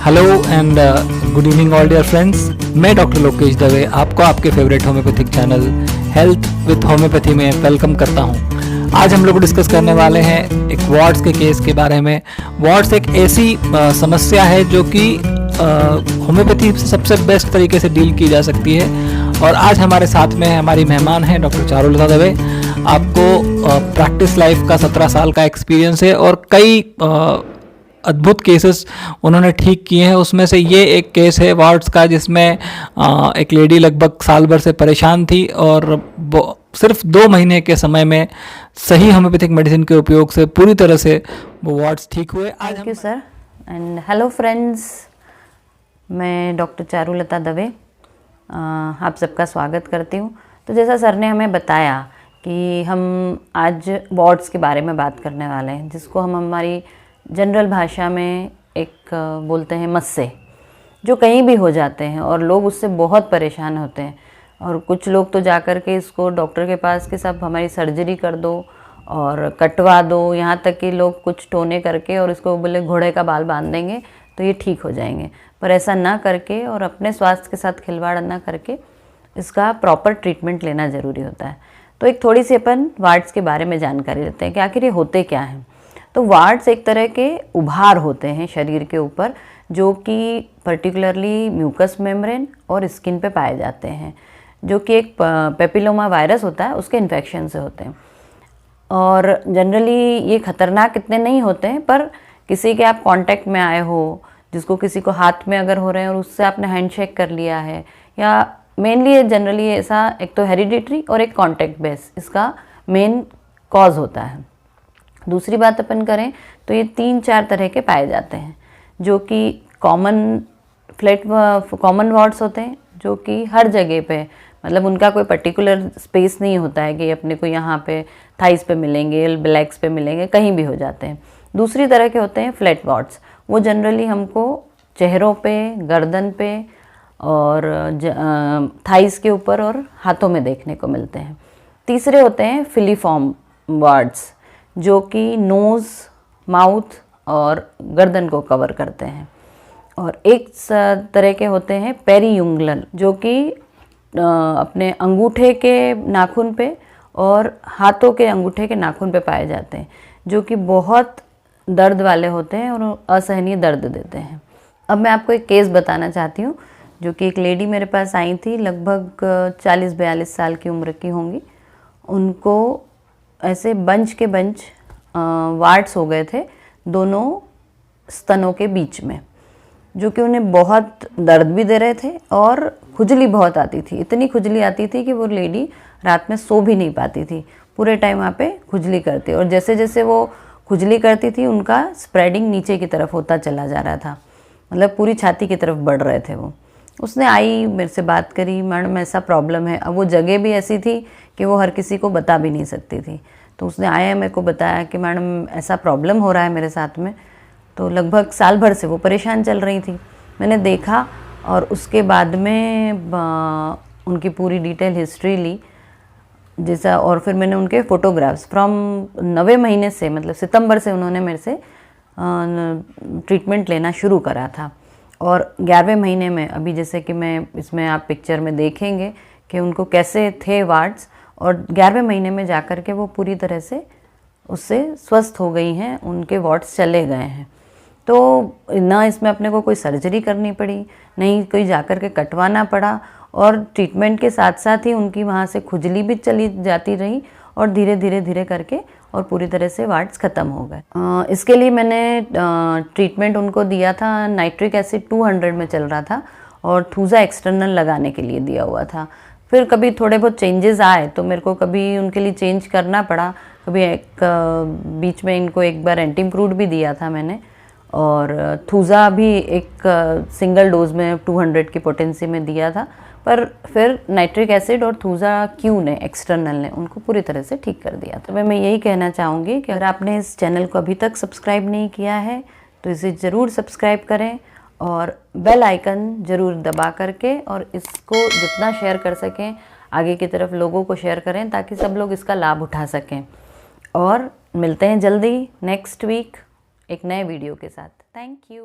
Hello and good evening all dear friends. मैं doctor Lokesh Dave आपको आपके favourite homoeopathic channel health with homoeopathy में welcome करता हूं। आज हम लोग डिस्कस करने वाले हैं एक वार्ड्स के केस के बारे में। वार्ड्स एक ऐसी समस्या है जो कि होम्योपैथी से सबसे बेस्ट तरीके से डील की जा सकती है। और आज हमारे साथ में हमारी मेहमान हैं डॉक्टर चारुलता दवे। आपको प्रैक्टिस लाइफ का 17 साल का एक्सपीरियंस है और कई अद्भुत केसेस उन्होंने ठीक किए हैं। उसमें से ये एक केस है वार्ड्स का जिसमें एक लेडी लगभग साल भर से परेशान थी और सिर्फ 2 महीने के समय में सही होम्योपैथिक मेडिसिन के उपयोग से पूरी तरह से वो वार्ड्स ठीक हुए। Thank you sir and hello friends, मैं डॉक्टर चारुलता दवे आप सबका स्वागत करती हूँ। तो जैसा सर ने हमें बताया कि हम आज वार्ड्स के बारे में बात करने वाले हैं, जिसको हम हमारी जनरल भाषा में एक बोलते हैं मस्से, जो कहीं भी हो जाते हैं और लोग उससे बहुत परेशान होते हैं। और कुछ लोग तो जा कर के इसको डॉक्टर के पास कि सब हमारी सर्जरी कर दो और कटवा दो, यहाँ तक कि लोग कुछ टोने करके और इसको बोले घोड़े का बाल बांध देंगे तो ये ठीक हो जाएंगे। पर ऐसा ना करके और अपने स्वास्थ्य के साथ खिलवाड़ ना करके इसका प्रॉपर ट्रीटमेंट लेना ज़रूरी होता है। तो एक थोड़ी सी अपन वार्ड्स के बारे में जानकारी लेते हैं कि आखिर ये होते क्या हैं। तो वार्ड्स एक तरह के उभार होते हैं शरीर के ऊपर, जो कि पर्टिकुलरली म्यूकस मेम्ब्रेन और स्किन पे पाए जाते हैं, जो कि एक पेपिलोमा वायरस होता है, उसके इन्फेक्शन से होते हैं। और जनरली ये खतरनाक इतने नहीं होते हैं, पर किसी के आप कांटेक्ट में आए हो, जिसको किसी को हाथ में अगर हो रहे हैं और उससे आपने हैंडशेक कर लिया है, या मेनली जनरली ऐसा एक तो हेरिडिटरी और एक कांटेक्ट बेस इसका मेन कॉज होता है। दूसरी बात अपन करें तो ये 3-4 तरह के पाए जाते हैं, जो कि कॉमन वार्ड्स होते हैं, जो कि हर जगह पे मतलब उनका कोई पर्टिकुलर स्पेस नहीं होता है कि अपने को यहाँ पे थाइस पे मिलेंगे, ब्लैक्स पे मिलेंगे, कहीं भी हो जाते हैं। दूसरी तरह के होते हैं फ्लैट वार्ड्स, वो जनरली हमको चेहरों पे, गर्दन पे और थाइस के ऊपर और हाथों में देखने को मिलते हैं। तीसरे होते हैं फिलीफॉर्म वार्ड्स, जो कि नोज़, माउथ और गर्दन को कवर करते हैं। और एक तरह के होते हैं पेरीयूंगुलर, जो कि अपने अंगूठे के नाखून पे और हाथों के अंगूठे के नाखून पे पाए जाते हैं, जो कि बहुत दर्द वाले होते हैं और असहनीय दर्द देते हैं। अब मैं आपको एक केस बताना चाहती हूँ, जो कि एक लेडी मेरे पास आई थी, लगभग 40-42 साल की उम्र की होंगी। उनको ऐसे बंच के बंच वार्ड्स हो गए थे दोनों स्तनों के बीच में, जो कि उन्हें बहुत दर्द भी दे रहे थे और खुजली बहुत आती थी। इतनी खुजली आती थी कि वो लेडी रात में सो भी नहीं पाती थी, पूरे टाइम वहाँ पे खुजली करती। और जैसे जैसे वो खुजली करती थी उनका स्प्रेडिंग नीचे की तरफ होता चला जा रहा था, मतलब पूरी छाती की तरफ बढ़ रहे थे वो। उसने आई मेरे से बात करी, मैडम ऐसा प्रॉब्लम है। अब वो जगह भी ऐसी थी कि वो हर किसी को बता भी नहीं सकती थी। तो उसने आया मेरे को बताया कि मैडम ऐसा प्रॉब्लम हो रहा है मेरे साथ में। तो लगभग साल भर से वो परेशान चल रही थी। मैंने देखा और उसके बाद में उनकी पूरी डिटेल हिस्ट्री ली जैसा, और फिर मैंने उनके फ़ोटोग्राफ्स फ्रॉम 9वें महीने से, मतलब सितंबर से उन्होंने मेरे से ट्रीटमेंट लेना शुरू करा था। और 11वें महीने में, अभी जैसे कि मैं इसमें आप पिक्चर में देखेंगे कि उनको कैसे थे वार्ड्स, और 11वें महीने में जाकर के वो पूरी तरह से उससे स्वस्थ हो गई हैं, उनके वार्ड्स चले गए हैं। तो ना इसमें अपने को कोई सर्जरी करनी पड़ी, नहीं कोई जाकर के कटवाना पड़ा, और ट्रीटमेंट के साथ साथ ही उनकी वहाँ से खुजली भी चली जाती रही और धीरे धीरे धीरे करके और पूरी तरह से वार्ड्स ख़त्म हो गए। इसके लिए मैंने ट्रीटमेंट उनको दिया था, नाइट्रिक एसिड 200 में चल रहा था और थूजा एक्सटर्नल लगाने के लिए दिया हुआ था। फिर कभी थोड़े बहुत चेंजेस आए तो मेरे को कभी उनके लिए चेंज करना पड़ा। कभी एक बीच में इनको एक बार एंटीम्क्रूड भी दिया था मैंने, और थूजा भी एक सिंगल डोज में 200 की पोटेंसी में दिया था। पर फिर नाइट्रिक एसिड और थूजा क्यू ने, एक्सटर्नल ने, उनको पूरी तरह से ठीक कर दिया। तो मैं यही कहना चाहूँगी कि अगर आपने इस चैनल को अभी तक सब्सक्राइब नहीं किया है तो इसे ज़रूर सब्सक्राइब करें और बेल आइकन ज़रूर दबा करके, और इसको जितना शेयर कर सकें आगे की तरफ लोगों को शेयर करें, ताकि सब लोग इसका लाभ उठा सकें। और मिलते हैं जल्दी नेक्स्ट वीक एक नए वीडियो के साथ। Thank you.